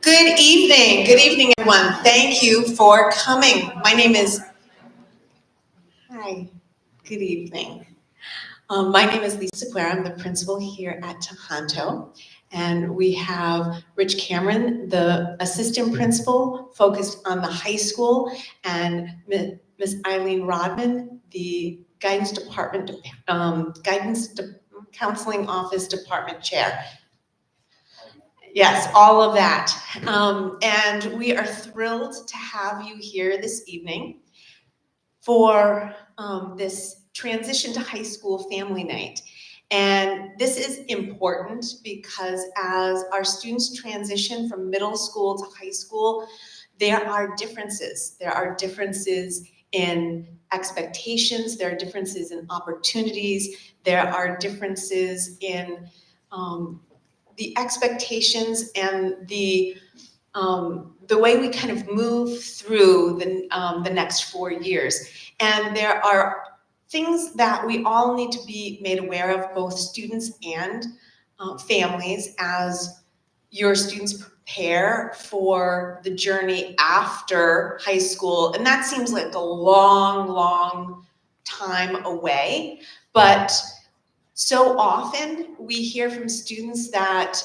Good evening, everyone. Thank you for coming. My name is, hi, good evening. My name is Lisa Guerra. I'm the principal here at Tohoto. And we have Rich Cameron, the assistant principal, focused on the high school, and Miss Eileen Rodman, the guidance department, counseling office department chair. Yes, all of that. And we are thrilled to have you here this evening for this transition to high school family night. And this is important because as our students transition from middle school to high school, there are differences. There are differences in expectations, there are differences in opportunities, there are differences in the expectations and the way we kind of move through the next 4 years. And there are things that we all need to be made aware of, both students and families, as your students prepare for the journey after high school. And that seems like a long, long time away, but so often we hear from students that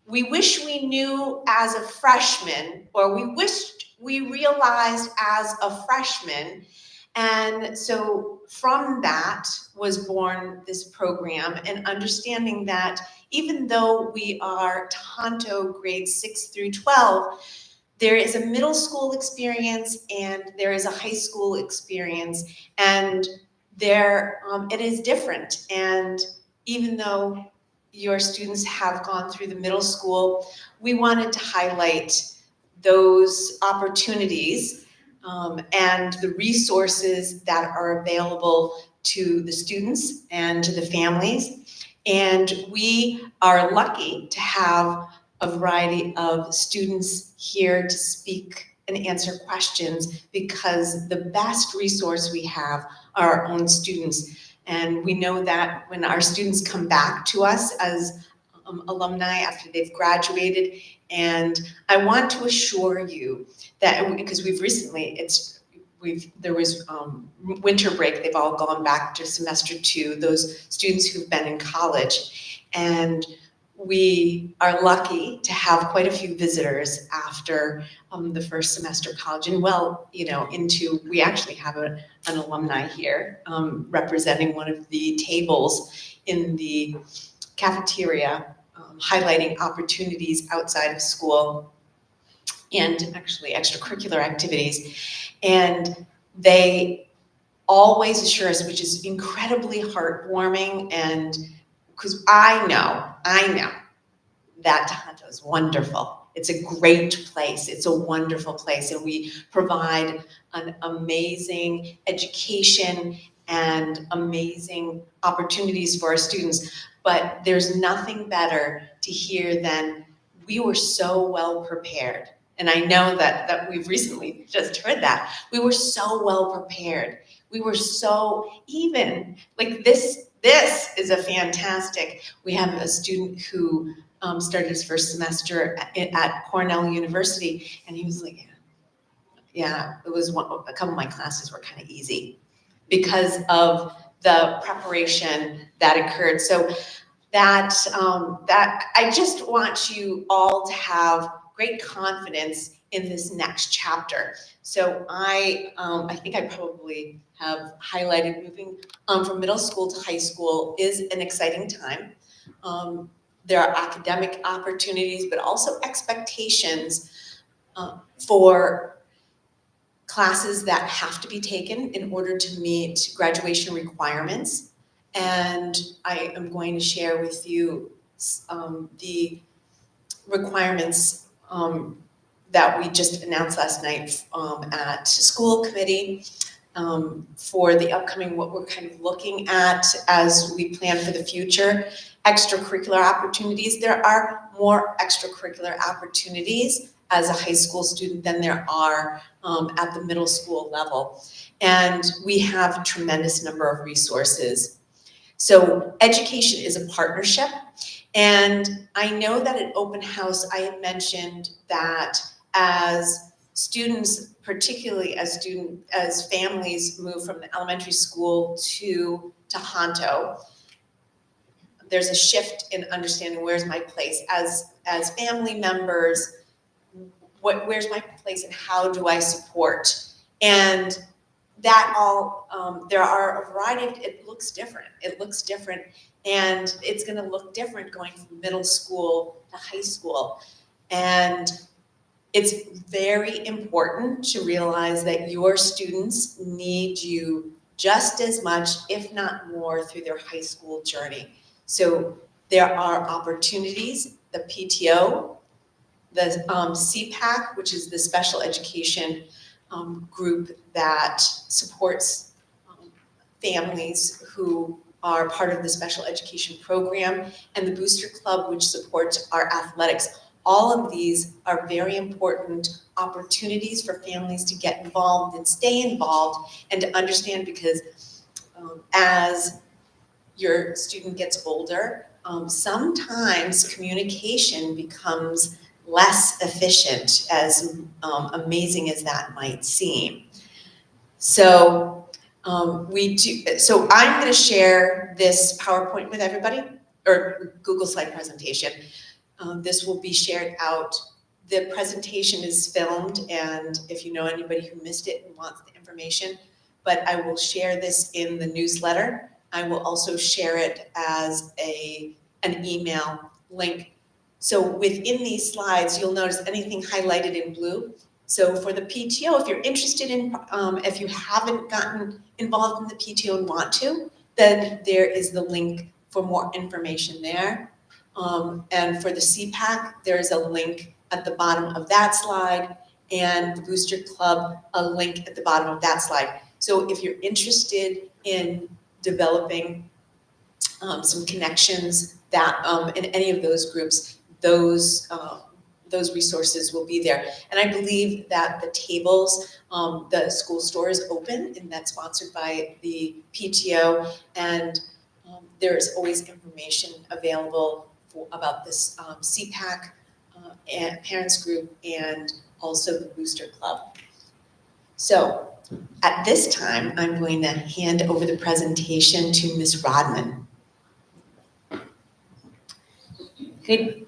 we wish we knew as a freshman, or we wished we realized as a freshman. And so from that was born this program, and understanding that even though we are Tohoto grades 6 through 12, there is a middle school experience and there is a high school experience, and there it is different. And even though your students have gone through the middle school, we wanted to highlight those opportunities and the resources that are available to the students and to the families. And we are lucky to have a variety of students here to speak and answer questions, because the best resource we have are our own students. And we know that when our students come back to us as alumni after they've graduated, and I want to assure you that, because we've recently, there was winter break, they've all gone back to semester 2, those students who've been in college, and we are lucky to have quite a few visitors after the first semester of college, and we actually have an alumni here representing one of the tables in the cafeteria, highlighting opportunities outside of school and actually extracurricular activities. And they always assure us, which is incredibly heartwarming, and because I know that Tohoto is wonderful. It's a great place. It's a wonderful place, and we provide an amazing education and amazing opportunities for our students. But there's nothing better to hear than, we were so well prepared. And I know that we've recently just heard that. We were so well prepared. We were so, even like this is a fantastic, we have a student who started his first semester at Cornell University, and he was like, yeah, it was a couple of my classes were kind of easy because of the preparation that occurred. So that I just want you all to have great confidence in this next chapter. So I think I probably have highlighted moving from middle school to high school is an exciting time. There are academic opportunities, but also expectations for classes that have to be taken in order to meet graduation requirements. And I am going to share with you the requirements that we just announced last night at school committee for the upcoming, what we're kind of looking at as we plan for the future. Extracurricular opportunities. There are more extracurricular opportunities as a high school student than there are at the middle school level. And we have a tremendous number of resources. So education is a partnership. And I know that at Open House, I had mentioned that as students, particularly as families move from the elementary school to Tohoto, there's a shift in understanding where's my place as family members, where's my place and how do I support? And that all, there are a variety of, it looks different. It looks different, and it's gonna look different going from middle school to high school. And it's very important to realize that your students need you just as much, if not more, through their high school journey. So there are opportunities, the PTO, the CPAC, which is the special education group that supports families who are part of the special education program, and the Booster Club, which supports our athletics. All of these are very important opportunities for families to get involved and stay involved and to understand, because as your student gets older, sometimes communication becomes less efficient, as amazing as that might seem. So so I'm going to share this PowerPoint with everybody, or Google slide presentation. This will be shared out. The presentation is filmed, and if you know anybody who missed it and wants the information, but I will share this in the newsletter. I will also share it as an email link. So within these slides, you'll notice anything highlighted in blue. So for the PTO, if you're interested in, if you haven't gotten involved in the PTO and want to, then there is the link for more information there. And for the CPAC, there's a link at the bottom of that slide, and the Booster Club, a link at the bottom of that slide. So if you're interested in developing some connections that in any of those groups, those resources will be there. And I believe that the tables, the school store is open, and that's sponsored by the PTO, and there's always information available about this CPAC and parents group, and also the Booster Club. So at this time, I'm going to hand over the presentation to Ms. Rodman. Good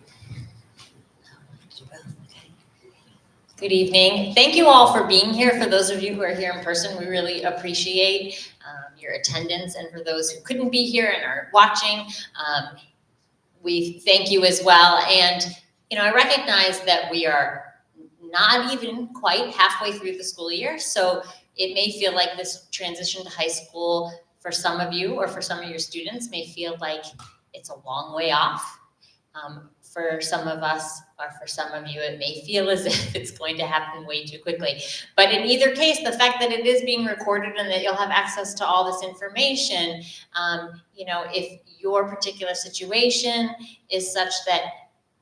evening. Thank you all for being here. For those of you who are here in person, we really appreciate your attendance. And for those who couldn't be here and are watching, we thank you as well. And, you know, I recognize that we are not even quite halfway through the school year. So it may feel like this transition to high school for some of you, or for some of your students, may feel like it's a long way off. For some of us, or for some of you, it may feel as if it's going to happen way too quickly. But in either case, the fact that it is being recorded and that you'll have access to all this information, you know, if your particular situation is such that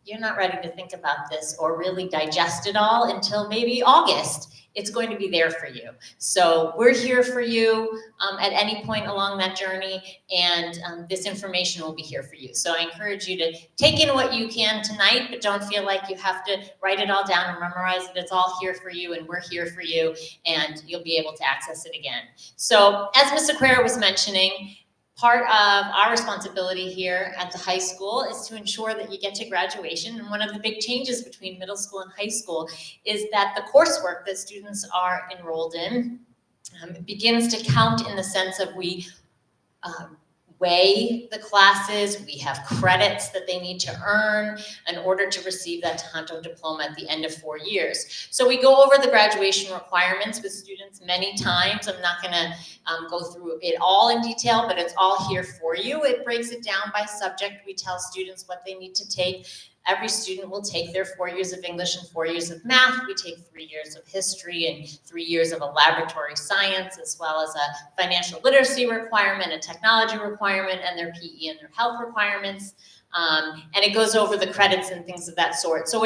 you're not ready to think about this or really digest it all until maybe August, it's going to be there for you. So we're here for you at any point along that journey, and this information will be here for you. So I encourage you to take in what you can tonight, but don't feel like you have to write it all down and memorize it. It's all here for you, and we're here for you, and you'll be able to access it again. So as Ms. Aquera was mentioning, part of our responsibility here at the high school is to ensure that you get to graduation. And one of the big changes between middle school and high school is that the coursework that students are enrolled in begins to count in the sense of we weigh the classes, we have credits that they need to earn in order to receive that Tohoto diploma at the end of 4 years. So we go over the graduation requirements with students many times. I'm not gonna go through it all in detail, but it's all here for you. It breaks it down by subject. We tell students what they need to take. Every student will take their 4 years of English and 4 years of math. We take 3 years of history and 3 years of a laboratory science, as well as a financial literacy requirement, a technology requirement, and their PE and their health requirements. And it goes over the credits and things of that sort. So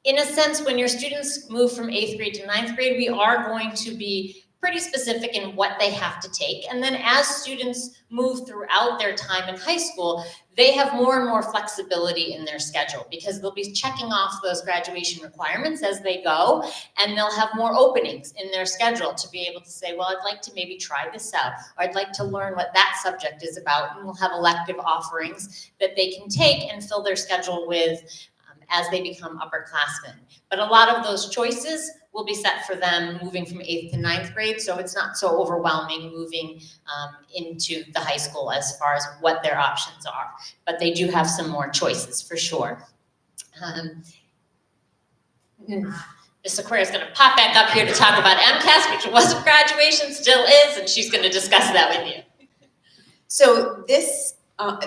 in a sense, when your students move from 8th grade to 9th grade, we are going to be pretty specific in what they have to take. And then as students move throughout their time in high school, they have more and more flexibility in their schedule because they'll be checking off those graduation requirements as they go, and they'll have more openings in their schedule to be able to say, well, I'd like to maybe try this out, or I'd like to learn what that subject is about, and we'll have elective offerings that they can take and fill their schedule with as they become upperclassmen. But a lot of those choices will be set for them moving from 8th to 9th grade, so it's not so overwhelming moving into the high school as far as what their options are. But they do have some more choices for sure. Ms. Sequoia is going to pop back up here to talk about MCAS, which wasn't graduation, still is, and she's going to discuss that with you. So this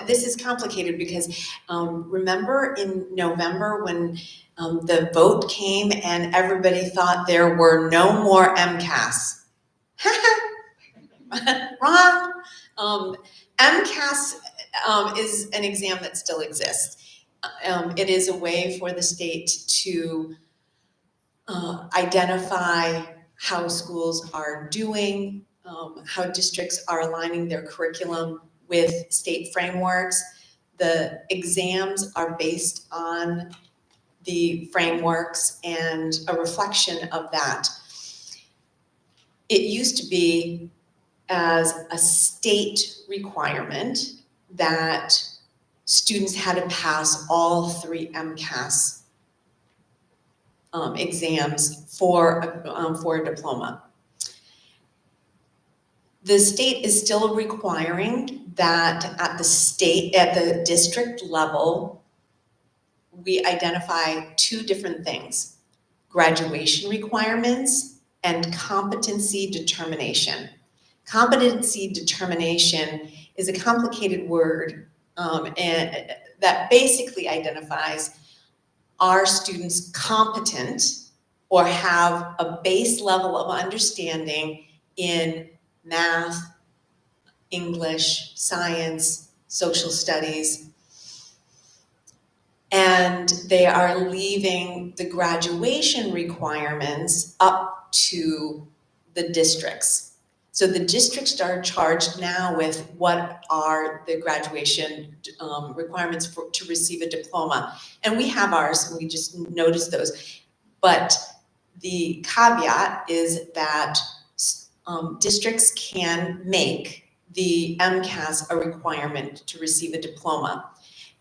is complicated because remember in November when the vote came and everybody thought there were no more MCAS. Wrong. MCAS is an exam that still exists. It is a way for the state to identify how schools are doing, how districts are aligning their curriculum with state frameworks. The exams are based on the frameworks and a reflection of that. It used to be as a state requirement that students had to pass all 3 MCAS exams for a diploma. The state is still requiring that at the district level, we identify 2 different things: graduation requirements and competency determination. Competency determination is a complicated word, and that basically identifies, are students competent or have a base level of understanding in math, English, science, social studies, and they are leaving the graduation requirements up to the districts. So the districts are charged now with what are the graduation requirements to receive a diploma. And we have ours, and we just noticed those. But the caveat is that districts can make the MCAS a requirement to receive a diploma.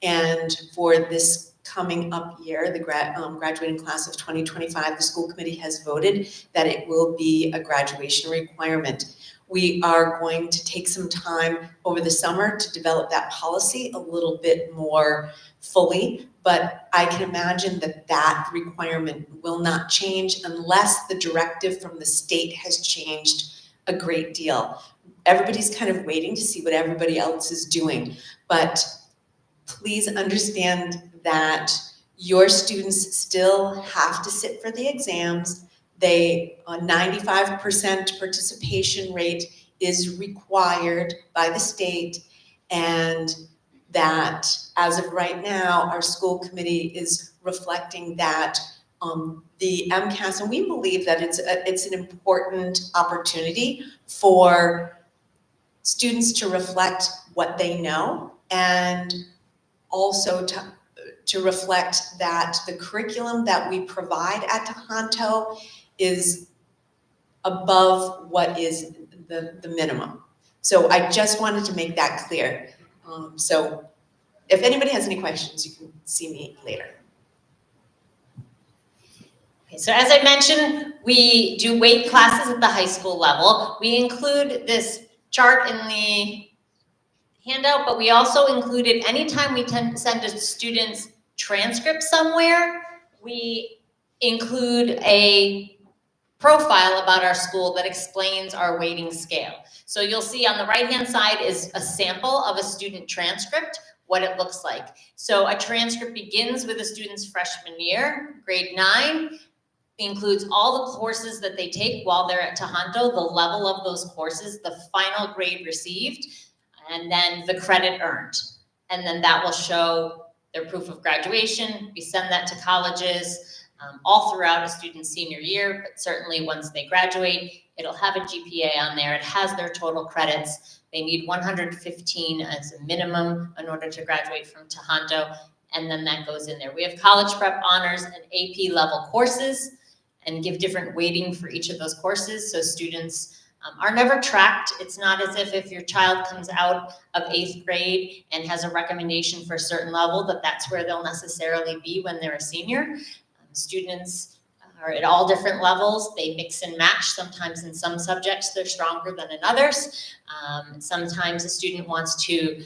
And for this coming up year, the graduating class of 2025, the school committee has voted that it will be a graduation requirement. We are going to take some time over the summer to develop that policy a little bit more fully, but I can imagine that that requirement will not change unless the directive from the state has changed a great deal. Everybody's kind of waiting to see what everybody else is doing, but please understand that your students still have to sit for the exams. A 95% participation rate is required by the state, and that as of right now, our school committee is reflecting that the MCAS, and we believe that it's an important opportunity for students to reflect what they know, and also to reflect that the curriculum that we provide at Tohoto is above what is the minimum. So I just wanted to make that clear. So if anybody has any questions, you can see me later. Okay, so as I mentioned, we do weight classes at the high school level. We include this chart in the handout, but we also included anytime we send a student's transcript somewhere, we include a profile about our school that explains our weighting scale. So you'll see on the right-hand side is a sample of a student transcript, what it looks like. So a transcript begins with a student's freshman year, grade 9, includes all the courses that they take while they're at Tohoto, the level of those courses, the final grade received, and then the credit earned. And then that will show their proof of graduation. We send that to colleges. all throughout a student's senior year, but certainly once they graduate, it'll have a GPA on there. It has their total credits. They need 115 as a minimum in order to graduate from Tohoto, and then that goes in there. We have college prep honors and AP level courses and give different weighting for each of those courses, so students are never tracked. It's not as if your child comes out of 8th grade and has a recommendation for a certain level, that's where they'll necessarily be when they're a senior. Students are at all different levels. They mix and match. Sometimes in some subjects they're stronger than in others. Sometimes a student wants to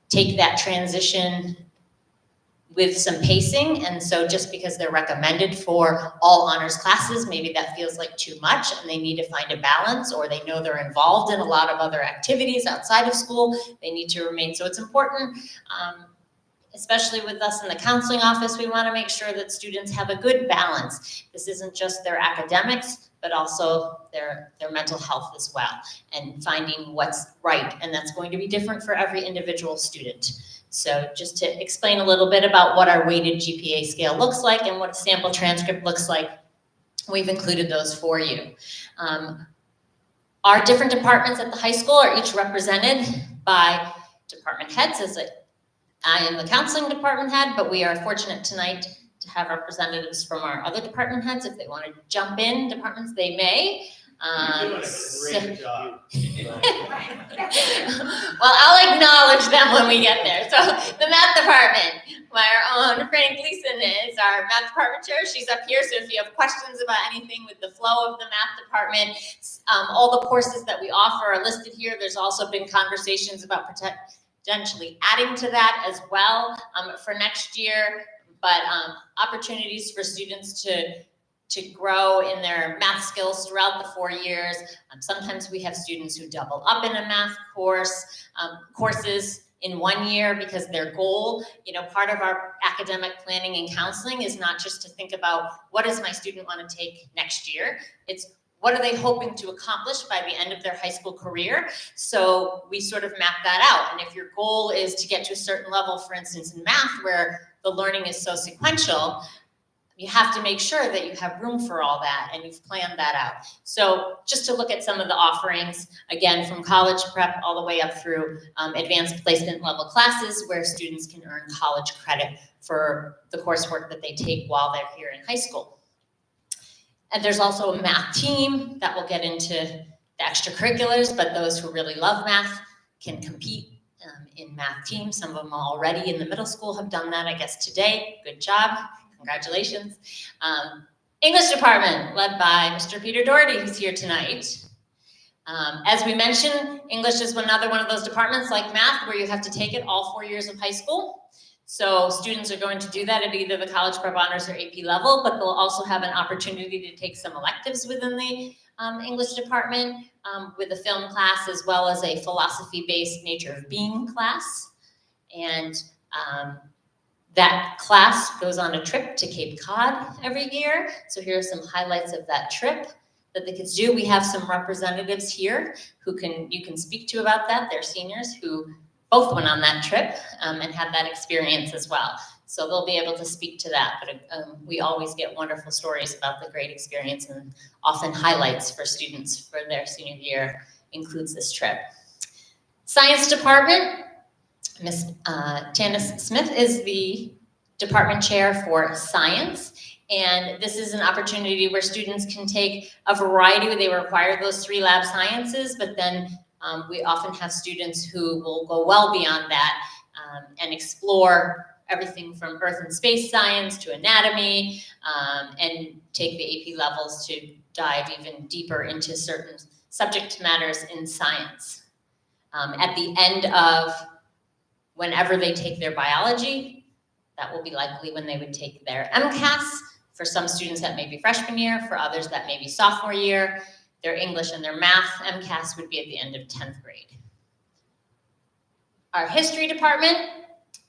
take that transition with some pacing, and so just because they're recommended for all honors classes, maybe that feels like too much and they need to find a balance, or they know they're involved in a lot of other activities outside of school, they need to remain. So it's important, especially with us in the counseling office, we want to make sure that students have a good balance. This isn't just their academics, but also their mental health as well, and finding what's right, and that's going to be different for every individual student. So just to explain a little bit about what our weighted GPA scale looks like and what a sample transcript looks like, we've included those for you. Our different departments at the high school are each represented by department heads. I am the counseling department head, but we are fortunate tonight to have representatives from our other department heads. If they want to jump in departments, they may. You're doing a great job. Well, I'll acknowledge them when we get there. So the math department, our own Franny Gleason is our math department chair. She's up here, so if you have questions about anything with the flow of the math department, all the courses that we offer are listed here. There's also been conversations about potentially adding to that as well for next year, but opportunities for students to grow in their math skills throughout the 4 years. Sometimes we have students who double up in a math courses in 1 year because their goal, part of our academic planning and counseling is not just to think about what does my student want to take next year, it's what are they hoping to accomplish by the end of their high school career? So we sort of map that out. And if your goal is to get to a certain level, for instance, in math, where the learning is so sequential, you have to make sure that you have room for all that and you've planned that out. So just to look at some of the offerings, again, from college prep all the way up through advanced placement level classes where students can earn college credit for the coursework that they take while they're here in high school. And there's also a math team that will get into the extracurriculars, but those who really love math can compete in math teams. Some of them already in the middle school have done that, I guess, today. Good job. Congratulations. English department led by Mr. Peter Doherty, who's here tonight. As we mentioned, English is another one of those departments like math where you have to take it all 4 years of high school. So students are going to do that at either the college prep honors or AP level, but they'll also have an opportunity to take some electives within the English department with a film class as well as a philosophy-based nature of being class. And that class goes on a trip to Cape Cod every year. So here are some highlights of that trip that the kids do. We have some representatives here who you can speak to about that. They're seniors who both went on that trip and had that experience as well. So they'll be able to speak to that. But we always get wonderful stories about the great experience, and often highlights for students for their senior year includes this trip. Science department. Ms. Tannis Smith is the department chair for science, and this is an opportunity where students can take a variety. They require those 3 lab sciences, but then we often have students who will go well beyond that and explore everything from earth and space science to anatomy, and take the AP levels to dive even deeper into certain subject matters in science. At the end of whenever they take their biology, that will be likely when they would take their MCAS. For some students that may be freshman year, for others that may be sophomore year. Their English and their math MCAS would be at the end of 10th grade. Our history department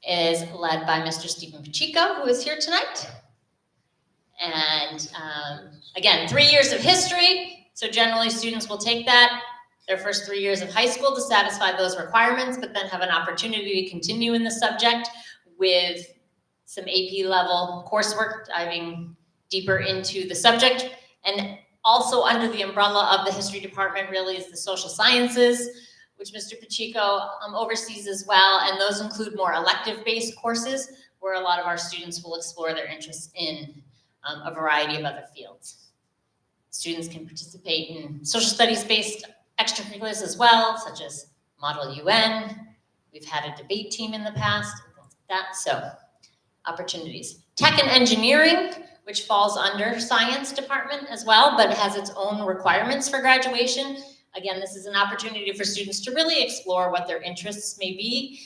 is led by Mr. Stephen Pacheco, who is here tonight. And again, 3 years of history. So generally students will take that their first 3 years of high school to satisfy those requirements, but then have an opportunity to continue in the subject with some AP level coursework, diving deeper into the subject. And also under the umbrella of the history department really is the social sciences, which Mr. Pacheco oversees as well. And those include more elective-based courses where a lot of our students will explore their interests in a variety of other fields. Students can participate in social studies-based extracurriculars as well, such as Model UN. We've had a debate team in the past, and things like that, so opportunities. Tech and engineering, which falls under science department as well, but has its own requirements for graduation. Again, this is an opportunity for students to really explore what their interests may be.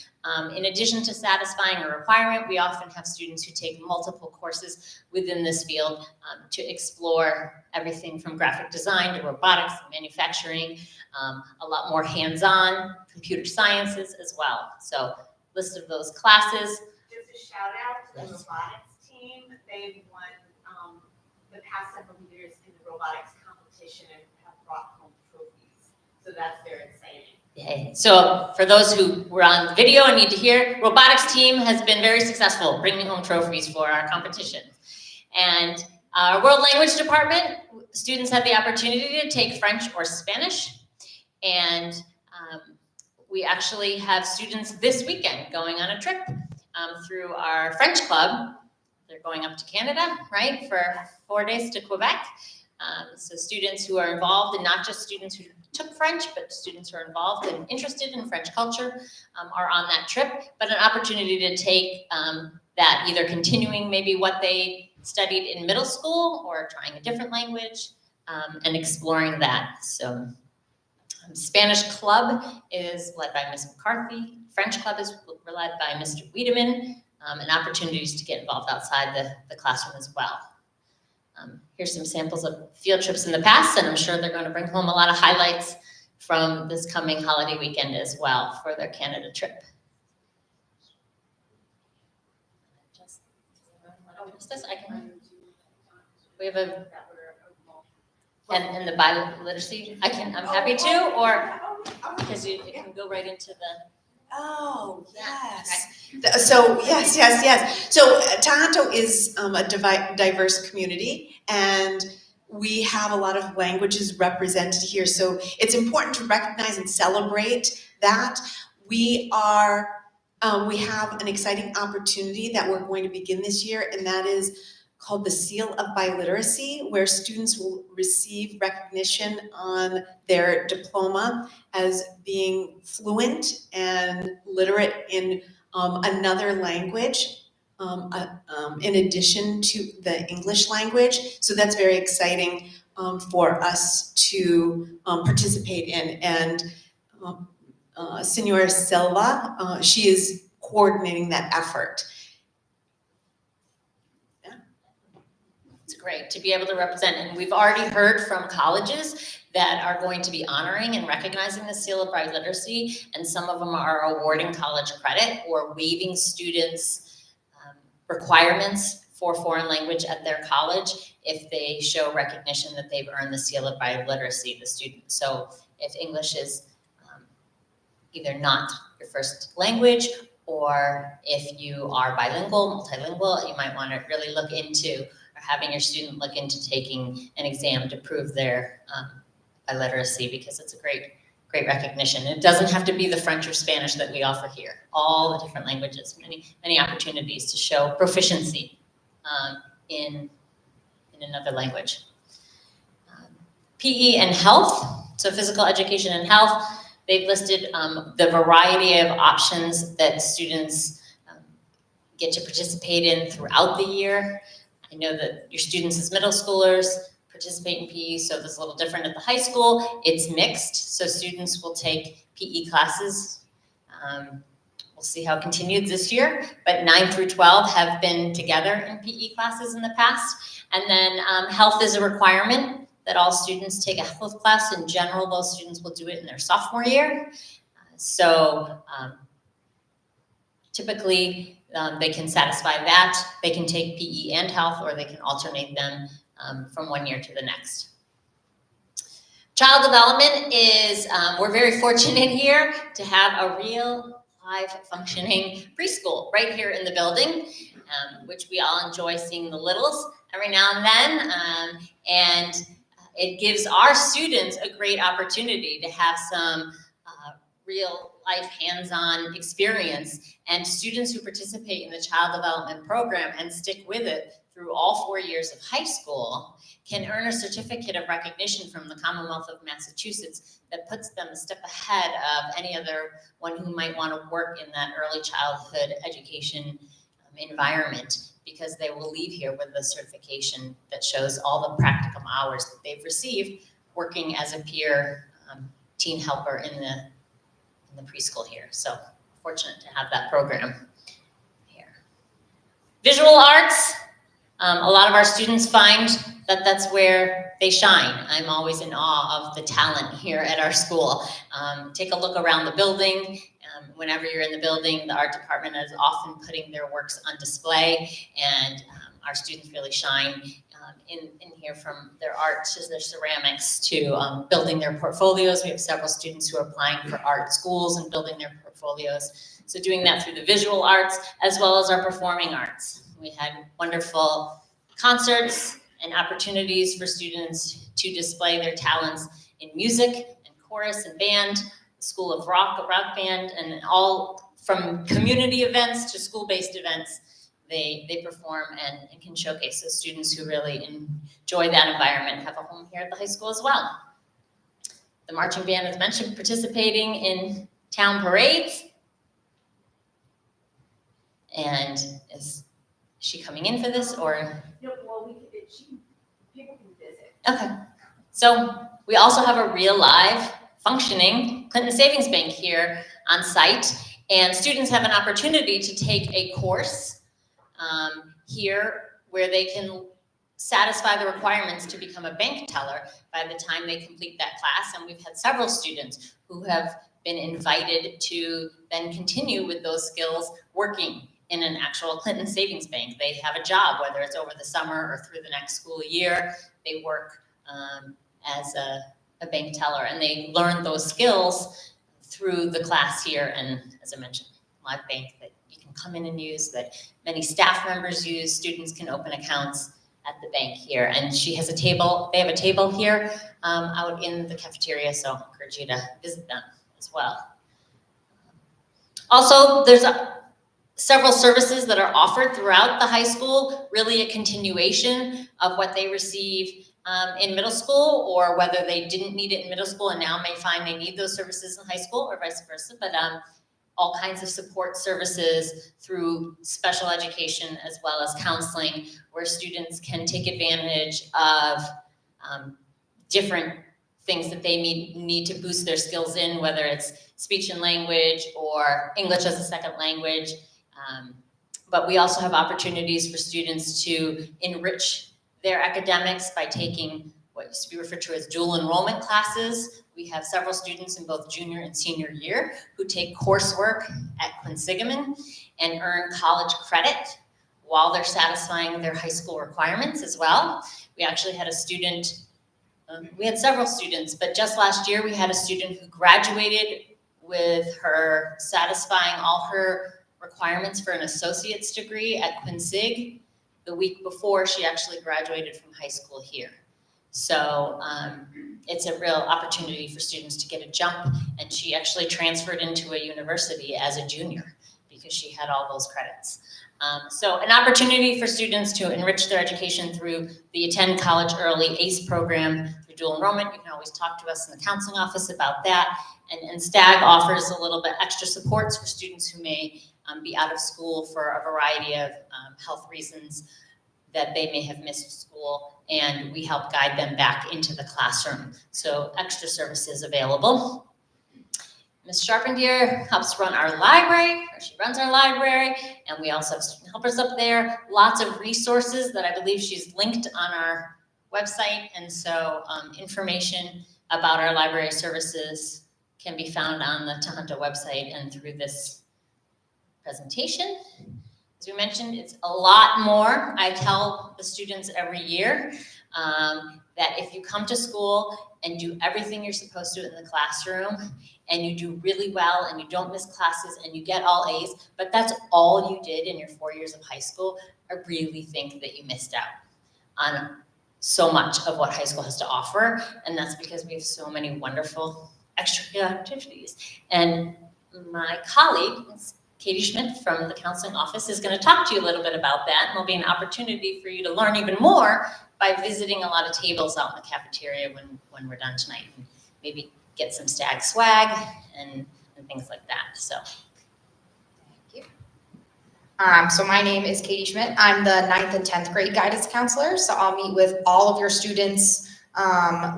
In addition to satisfying a requirement, we often have students who take multiple courses within this field to explore everything from graphic design to robotics and manufacturing, a lot more hands-on, computer sciences as well. So list of those classes. Just a shout out to the Yes. robotics team. They've won the past several years in the robotics competition and have brought home trophies. So that's very exciting. Yay. So for those who were on video and need to hear, robotics team has been very successful bringing home trophies for our competition. And our world language department, students have the opportunity to take French or Spanish. And we actually have students this weekend going on a trip through our French club. They're going up to Canada, right, for 4 days to Quebec. So students who are involved, and not just students who took French, but students who are involved and interested in French culture are on that trip, but an opportunity to take that, either continuing maybe what they studied in middle school or trying a different language and exploring that. So Spanish club is led by Ms. McCarthy. French club is led by Mr. Wiedemann, and opportunities to get involved outside the classroom as well. Here's some samples of field trips in the past, and I'm sure they're going to bring home a lot of highlights from this coming holiday weekend as well for their Canada trip. We have a, and the Bible literacy, I'm happy to, or, because it can go right into the. Oh, yes. So, yes. So Toronto is a diverse community, and we have a lot of languages represented here. So it's important to recognize and celebrate that. We have an exciting opportunity that we're going to begin this year, and that is called the Seal of Biliteracy, where students will receive recognition on their diploma as being fluent and literate in another language, in addition to the English language. So that's very exciting for us to participate in. And Senora Silva, she is coordinating that effort. Great to be able to represent, and we've already heard from colleges that are going to be honoring and recognizing the Seal of Biliteracy, and some of them are awarding college credit or waiving students' requirements for foreign language at their college if they show recognition that they've earned the Seal of Biliteracy, the student. So if English is either not your first language, or if you are bilingual, multilingual, you might want to really look into having your student look into taking an exam to prove their biliteracy, because it's a great recognition. It doesn't have to be the French or Spanish that we offer here. All the different languages, many opportunities to show proficiency in another language. PE and health, so physical education and health. They've listed the variety of options that students get to participate in throughout the year. I know that your students as middle schoolers participate in PE, so it's a little different at the high school. It's mixed, so students will take PE classes. We'll see how it continues this year, but 9 through 12 have been together in PE classes in the past. And then health is a requirement that all students take a health class. In general, those students will do it in their sophomore year. Typically, they can satisfy that. They can take PE and health, or they can alternate them from one year to the next. Child development is, we're very fortunate here to have a real live functioning preschool right here in the building, which we all enjoy seeing the littles every now and then. And it gives our students a great opportunity to have some real life hands-on experience, and students who participate in the child development program and stick with it through all 4 years of high school can earn a certificate of recognition from the Commonwealth of Massachusetts that puts them a step ahead of any other one who might want to work in that early childhood education environment, because they will leave here with a certification that shows all the practical hours that they've received working as a peer teen helper in the preschool here. So fortunate to have that program here. Visual arts, a lot of our students find that that's where they shine. I'm always in awe of the talent here at our school. Take a look around the building. Whenever you're in the building, the art department is often putting their works on display, and our students really shine in here, from their art to their ceramics to building their portfolios. We have several students who are applying for art schools and building their portfolios. So doing that through the visual arts as well as our performing arts. We had wonderful concerts and opportunities for students to display their talents in music and chorus and band, the School of Rock, a rock band, and all from community events to school-based events. They perform and can showcase those students who really enjoy that environment, have a home here at the high school as well. The marching band, as mentioned, participating in town parades. And is she coming in for this, or? No, well, people can visit. Okay. So we also have a real live functioning Clinton Savings Bank here on site, and students have an opportunity to take a course here where they can satisfy the requirements to become a bank teller by the time they complete that class. And we've had several students who have been invited to then continue with those skills working in an actual Clinton Savings Bank. They have a job, whether it's over the summer or through the next school year. They work as a bank teller, and they learn those skills through the class here. And as I mentioned, live bank that you can come in and use, that many staff members use. Students can open accounts at the bank here. And she has a table, they have a table here out in the cafeteria, so I encourage you to visit them as well. Also, there's several services that are offered throughout the high school, really a continuation of what they receive in middle school, or whether they didn't need it in middle school and now may find they need those services in high school, or vice versa. But all kinds of support services through special education as well as counseling, where students can take advantage of different things that they need to boost their skills in, whether it's speech and language or English as a second language. But we also have opportunities for students to enrich their academics by taking what used to be referred to as dual enrollment classes. We have several students in both junior and senior year who take coursework at Quinsigamond and earn college credit while they're satisfying their high school requirements as well. We actually had a student, we had several students, but just last year we had a student who graduated with her satisfying all her requirements for an associate's degree at Quinsig the week before she actually graduated from high school here. So it's a real opportunity for students to get a jump, and she actually transferred into a university as a junior because she had all those credits. So an opportunity for students to enrich their education through the Attend College Early ACE program through dual enrollment. You can always talk to us in the counseling office about that. And STAG offers a little bit extra supports for students who may be out of school for a variety of health reasons that they may have missed school, and we help guide them back into the classroom. So extra services available. Ms. Sharpendier helps run our library, or she runs our library, and we also have student helpers up there. Lots of resources that I believe she's linked on our website, and so information about our library services can be found on the Tohoto website and through this presentation. As we mentioned, it's a lot more. I tell the students every year that if you come to school and do everything you're supposed to in the classroom, and you do really well, and you don't miss classes, and you get all A's, but that's all you did in your 4 years of high school, I really think that you missed out on so much of what high school has to offer, and that's because we have so many wonderful extracurricular activities. And my colleague, Katie Schmidt from the counseling office, is going to talk to you a little bit about that, and there'll be an opportunity for you to learn even more by visiting a lot of tables out in the cafeteria when we're done tonight, and maybe get some Stag swag and things like that. So, Thank you. So my name is Katie Schmidt. I'm the 9th and 10th grade guidance counselor. So I'll meet with all of your students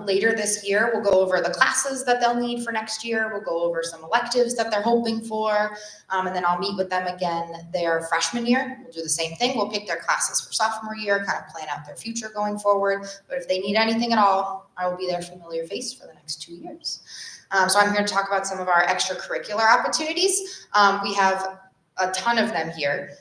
later this year. We'll go over the classes that they'll need for next year. We'll go over some electives that they're hoping for. And then I'll meet with them again their freshman year. We'll do the same thing. We'll pick their classes for sophomore year, kind of plan out their future going forward. But if they need anything at all, I will be their familiar face for the next 2 years. So I'm here to talk about some of our extracurricular opportunities. We have a ton of them here.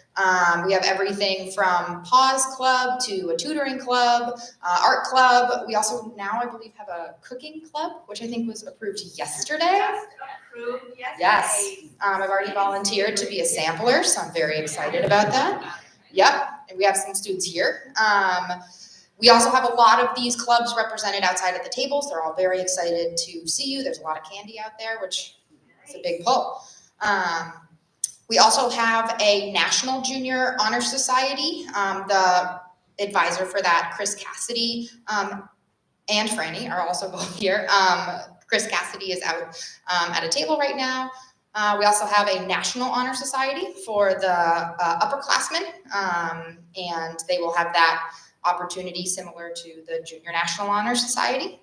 We have everything from Pause Club to a tutoring club, art club. We also now, I believe, have a cooking club, which I think was approved yesterday. Just approved yesterday. Yes. I've already volunteered to be a sampler, so I'm very excited about that. Yep, and we have some students here. We also have a lot of these clubs represented outside at the tables. They're all very excited to see you. There's a lot of candy out there, which is a big pull. We also have a National Junior Honor Society. The advisor for that, Chris Cassidy, and Franny are also both here. Chris Cassidy is out at a table right now. We also have a National Honor Society for the upperclassmen, and they will have that opportunity similar to the Junior National Honor Society.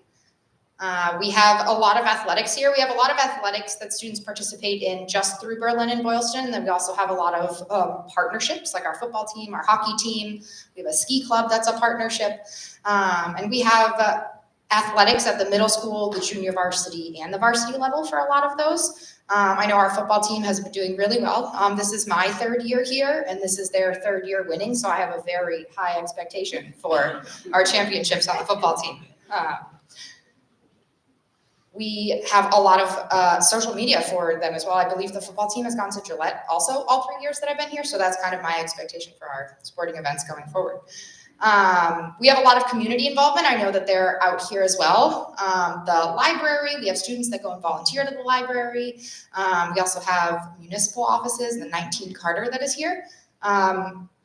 We have a lot of athletics here. We have a lot of athletics that students participate in just through Berlin and Boylston. And then we also have a lot of partnerships, like our football team, our hockey team. We have a ski club that's a partnership. And we have athletics at the middle school, the junior varsity, and the varsity level for a lot of those. I know our football team has been doing really well. This is my 3rd year here, and this is their 3rd year winning. So I have a very high expectation for our championships on the football team. We have a lot of social media for them as well. I believe the football team has gone to Gillette also all 3 years that I've been here. So that's kind of my expectation for our sporting events going forward. We have a lot of community involvement. I know that they're out here as well. The library, we have students that go and volunteer to the library. We also have municipal offices, the 19 Carter that is here.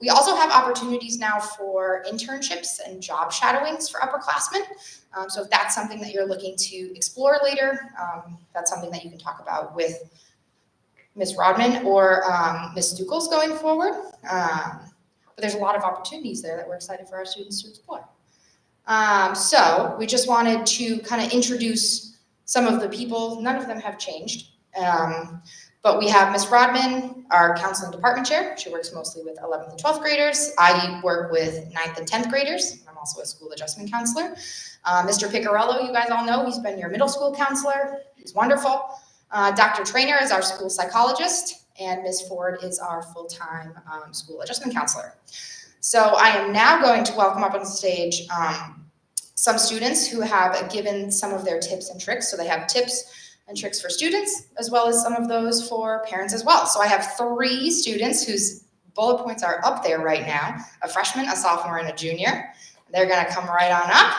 We also have opportunities now for internships and job shadowings for upperclassmen. So if that's something that you're looking to explore later, that's something that you can talk about with Ms. Rodman or Ms. Ducals going forward. But there's a lot of opportunities there that we're excited for our students to explore. So we just wanted to kind of introduce some of the people. None of them have changed. But we have Ms. Rodman, our counseling department chair. She works mostly with 11th and 12th graders. I work with 9th and 10th graders. I'm also a school adjustment counselor. Mr. Picarello, you guys all know, he's been your middle school counselor. He's wonderful. Dr. Trainer is our school psychologist, and Ms. Ford is our full-time school adjustment counselor. So I am now going to welcome up on stage some students who have given some of their tips and tricks. So they have tips and tricks for students, as well as some of those for parents as well. So I have 3 students whose bullet points are up there right now, a freshman, a sophomore, and a junior. They're gonna come right on up.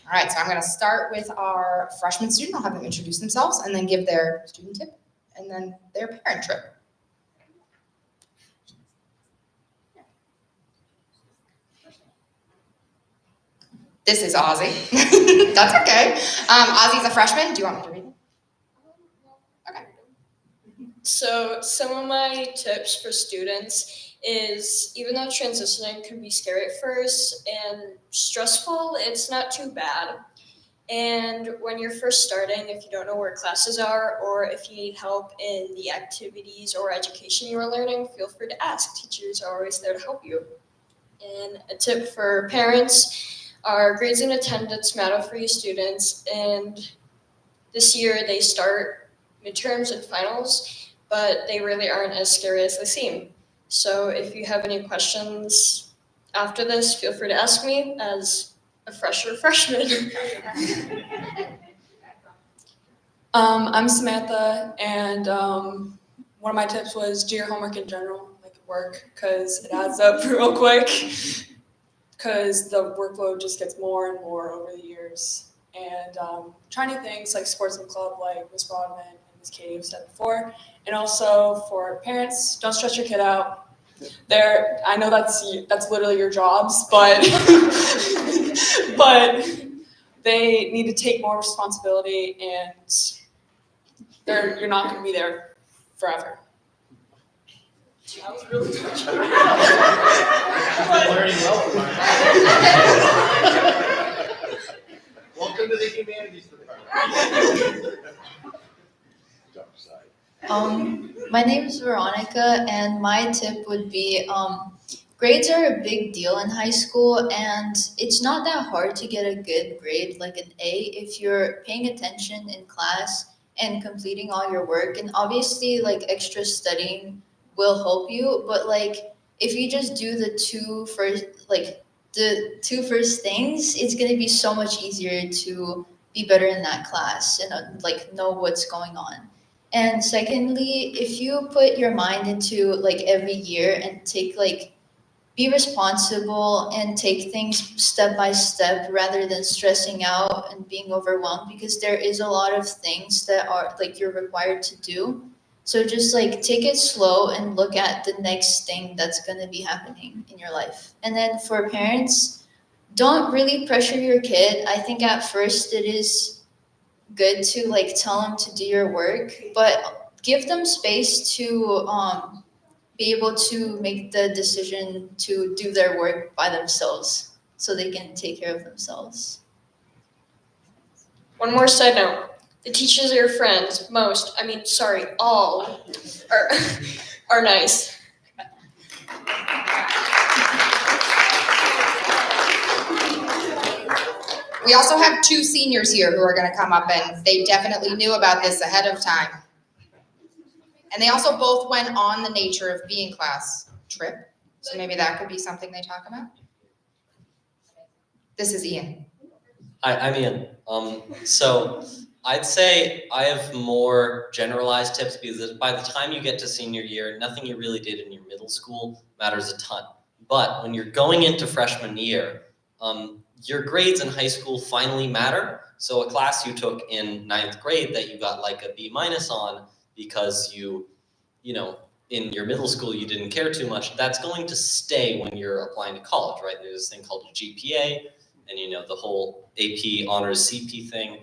All right, so I'm gonna start with our freshman student. I'll have them introduce themselves and then give their student tip and then their parent trip. This is Ozzy. That's okay. Ozzy's a freshman. Do you want me to read it? Okay. So some of my tips for students is, even though transitioning can be scary at first and stressful, it's not too bad. And when you're first starting, if you don't know where classes are, or if you need help in the activities or education you are learning, feel free to ask. Teachers are always there to help you. And a tip for parents, our grades and attendance matter for you students, and This year they start midterms and finals, but they really aren't as scary as they seem. So if you have any questions after this, feel free to ask me as a fresher freshman. I'm Samantha, and one of my tips was do your homework in general, like work, because it adds up real quick, because the workload just gets more and more over the years. And try new things like sports and club, like Ms. Rodman and Ms. Katie have said before. And also for parents, don't stress your kid out. I know that's literally your jobs, but but they need to take more responsibility, and you're not going to be there forever. That was really touching. Learning well from our- Welcome to the humanities department. My name is Veronica, and my tip would be grades are a big deal in high school, and it's not that hard to get a good grade, like an A, if you're paying attention in class and completing all your work. And obviously, like, extra studying will help you, but like if you just do the two first things, it's gonna be so much easier to be better in that class and like know what's going on. And secondly, if you put your mind into like every year and be responsible and take things step by step rather than stressing out and being overwhelmed, because there is a lot of things that are like you're required to do. So just like take it slow and look at the next thing that's going to be happening in your life. And then for parents, don't really pressure your kid. I think at first it is good to like tell them to do your work, but give them space to be able to make the decision to do their work by themselves so they can take care of themselves. One more side note. The teachers are your friends. All are nice. We also have 2 seniors here who are going to come up, and they definitely knew about this ahead of time. And they also both went on the nature of being class trip, so maybe that could be something they talk about. This is Ian. I'm Ian. So I'd say I have more generalized tips, because by the time you get to senior year, nothing you really did in your middle school matters a ton. But when you're going into freshman year, your grades in high school finally matter. So a class you took in 9th grade that you got like a B- on because you know, in your middle school you didn't care too much, that's going to stay when you're applying to college, right? There's this thing called a GPA, and you know, the whole AP honors CP thing.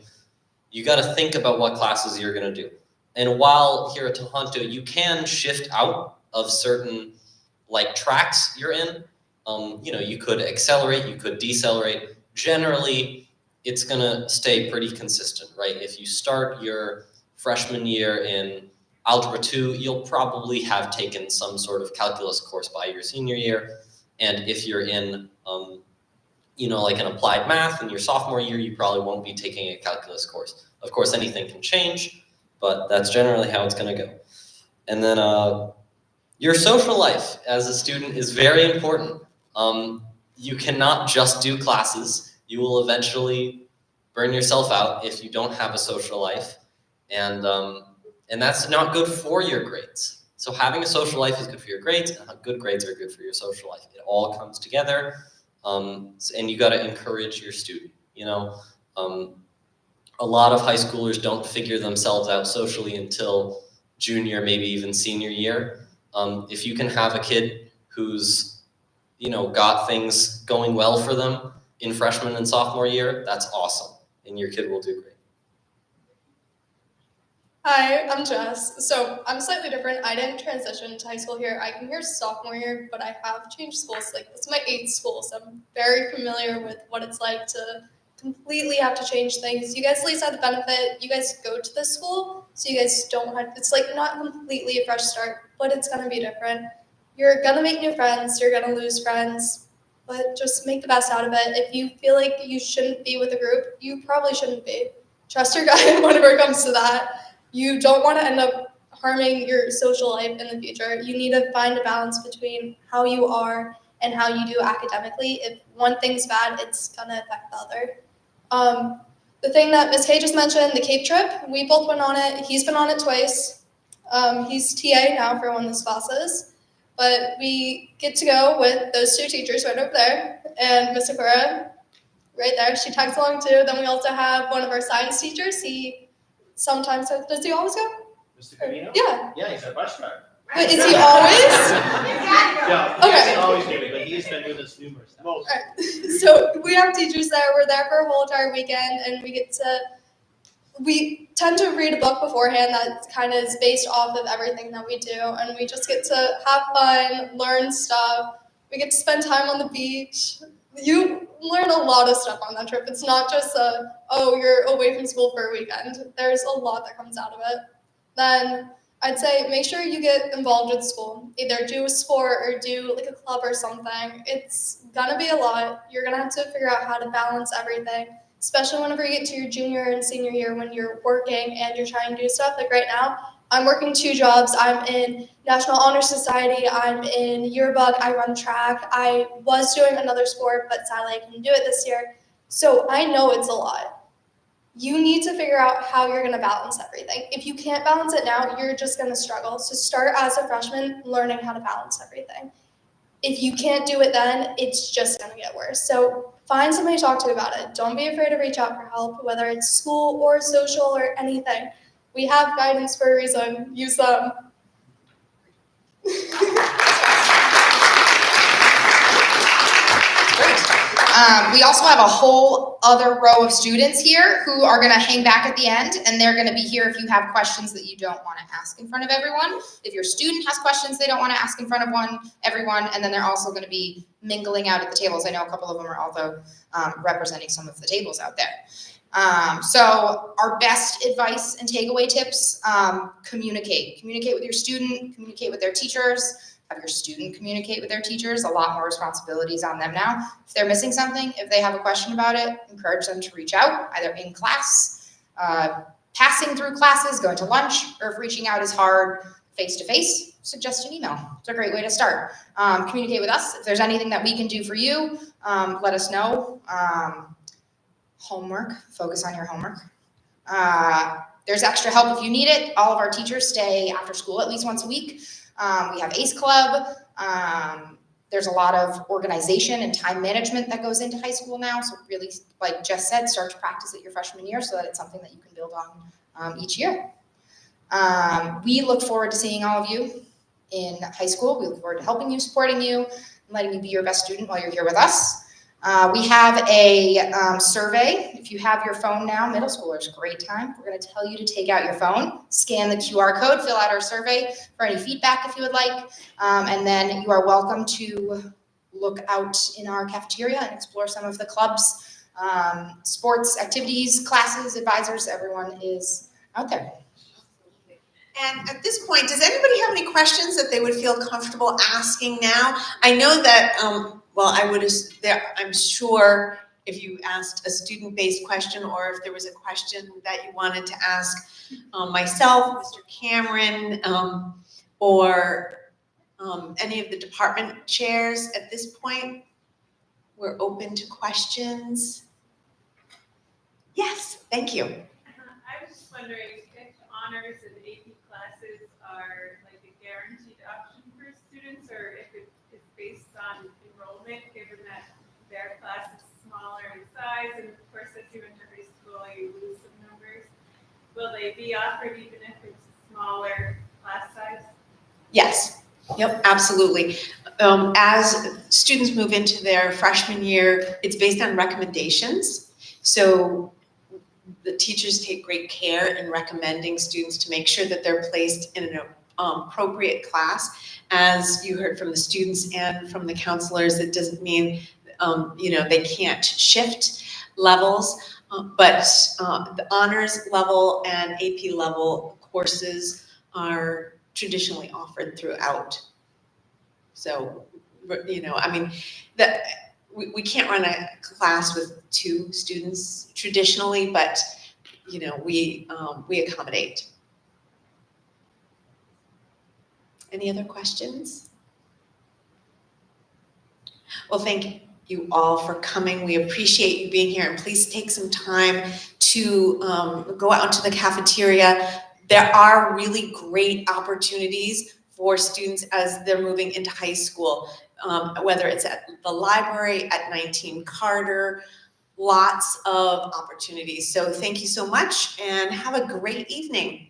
You got to think about what classes you're going to do. And while here at Tohoto, you can shift out of certain like tracks you're in. You know, you could accelerate, you could decelerate. Generally, it's going to stay pretty consistent, right? If you start your freshman year in Algebra 2, you'll probably have taken some sort of calculus course by your senior year. And if you're in, you know, like an applied math in your sophomore year, you probably won't be taking a calculus course. Of course, anything can change, but that's generally how it's going to go. And then your social life as a student is very important. You cannot just do classes. You will eventually burn yourself out if you don't have a social life. And that's not good for your grades. So having a social life is good for your grades, and good grades are good for your social life. It all comes together, and you got to encourage your student. You know, a lot of high schoolers don't figure themselves out socially until junior, maybe even senior year. If you can have a kid who's, you know, got things going well for them in freshman and sophomore year, that's awesome, and your kid will do great. Hi, I'm Jess. So I'm slightly different. I didn't transition to high school here. I came here sophomore year, but I have changed schools. Like, this is my 8th school, so I'm very familiar with what it's like to completely have to change things. You guys at least have the benefit. You guys go to this school, so you guys don't have, it's like not completely a fresh start, but it's gonna be different. You're gonna make new friends, you're gonna lose friends, but just make the best out of it. If you feel like you shouldn't be with a group, you probably shouldn't be. trust your gut whenever it comes to that. You don't want to end up harming your social life in the future. You need to find a balance between how you are and how you do academically. If one thing's bad, it's gonna affect the other. The thing that Ms. Kay just mentioned, the Cape trip, we both went on it. He's been on it twice. He's TA now for one of his classes. But we get to go with those two teachers right over there, and Ms. Sakura right there. She tags along too. Then we also have one of our science teachers. He sometimes does he always go? Mr. Camino? Yeah. Yeah, he's our bus driver. But is he always? Yeah, he Okay. doesn't always do it, but he's been with us numerous times. Most. So we have teachers there. We're there for a whole entire weekend, and we tend to read a book beforehand that kind of is based off of everything that we do, and we just get to have fun, learn stuff. We get to spend time on the beach. You learn a lot of stuff on that trip. It's not just you're away from school for a weekend. There's a lot that comes out of it. Then I'd say make sure you get involved with school. Either do a sport or do like a club or something. It's gonna be a lot. You're gonna have to figure out how to balance everything, especially whenever you get to your junior and senior year when you're working and you're trying to do stuff. Like right now, I'm working 2 jobs. I'm in National Honor Society. I'm in yearbook. I run track. I was doing another sport, but sadly I couldn't do it this year. So I know it's a lot. You need to figure out how you're going to balance everything. If you can't balance it now, you're just going to struggle. So start as a freshman learning how to balance everything. If you can't do it then, it's just going to get worse. So find somebody to talk to about it. Don't be afraid to reach out for help, whether it's school or social or anything. We have guidance for a reason. Use them. We also have a whole other row of students here who are gonna hang back at the end, and they're gonna be here if you have questions that you don't wanna ask in front of everyone. If your student has questions they don't wanna ask in front of everyone, and then they're also gonna be mingling out at the tables. I know a couple of them are also representing some of the tables out there. So our best advice and takeaway tips, communicate. Communicate with your student, communicate with their teachers. Have your student communicate with their teachers. A lot more responsibilities on them now. If they're missing something, if they have a question about it, encourage them to reach out, either in class, passing through classes, going to lunch, or if reaching out is hard face-to-face, suggest an email. It's a great way to start. Communicate with us. If there's anything that we can do for you, let us know. Homework, focus on your homework. There's extra help if you need it. All of our teachers stay after school at least once a week. We have ACE Club. There's a lot of organization and time management that goes into high school now. So really, like Jess said, start to practice it your freshman year so that it's something that you can build on each year. We look forward to seeing all of you in high school. We look forward to helping you, supporting you, and letting you be your best student while you're here with us. We have a survey. If you have your phone now, middle schoolers, great time. We're going to tell you to take out your phone, scan the QR code, fill out our survey for any feedback if you would like, and then you are welcome to look out in our cafeteria and explore some of the clubs, sports, activities, classes, advisors. Everyone is out there. And at this point, does anybody have any questions that they would feel comfortable asking now? I know that, I'm sure if you asked a student-based question or if there was a question that you wanted to ask myself, Mr. Cameron, or any of the department chairs at this point, we're open to questions. Yes, thank you. I was just wondering if honors and AP classes are like a guaranteed option for students, or if it is based on enrollment, given that their class is smaller in size, and of course as you enter high school you lose some numbers. Will they be offered even if it's a smaller class size? Yes, yep, absolutely. As students move into their freshman year, it's based on recommendations. So the teachers take great care in recommending students to make sure that they're placed in an appropriate class. As you heard from the students and from the counselors, it doesn't mean they can't shift levels, but the honors level and AP level courses are traditionally offered throughout. So, we can't run a class with 2 students traditionally, but we accommodate. Any other questions? Well, thank you all for coming. We appreciate you being here, and please take some time to go out into the cafeteria. There are really great opportunities for students as they're moving into high school, whether it's at the library, at 19 Carter, lots of opportunities. So thank you so much and have a great evening.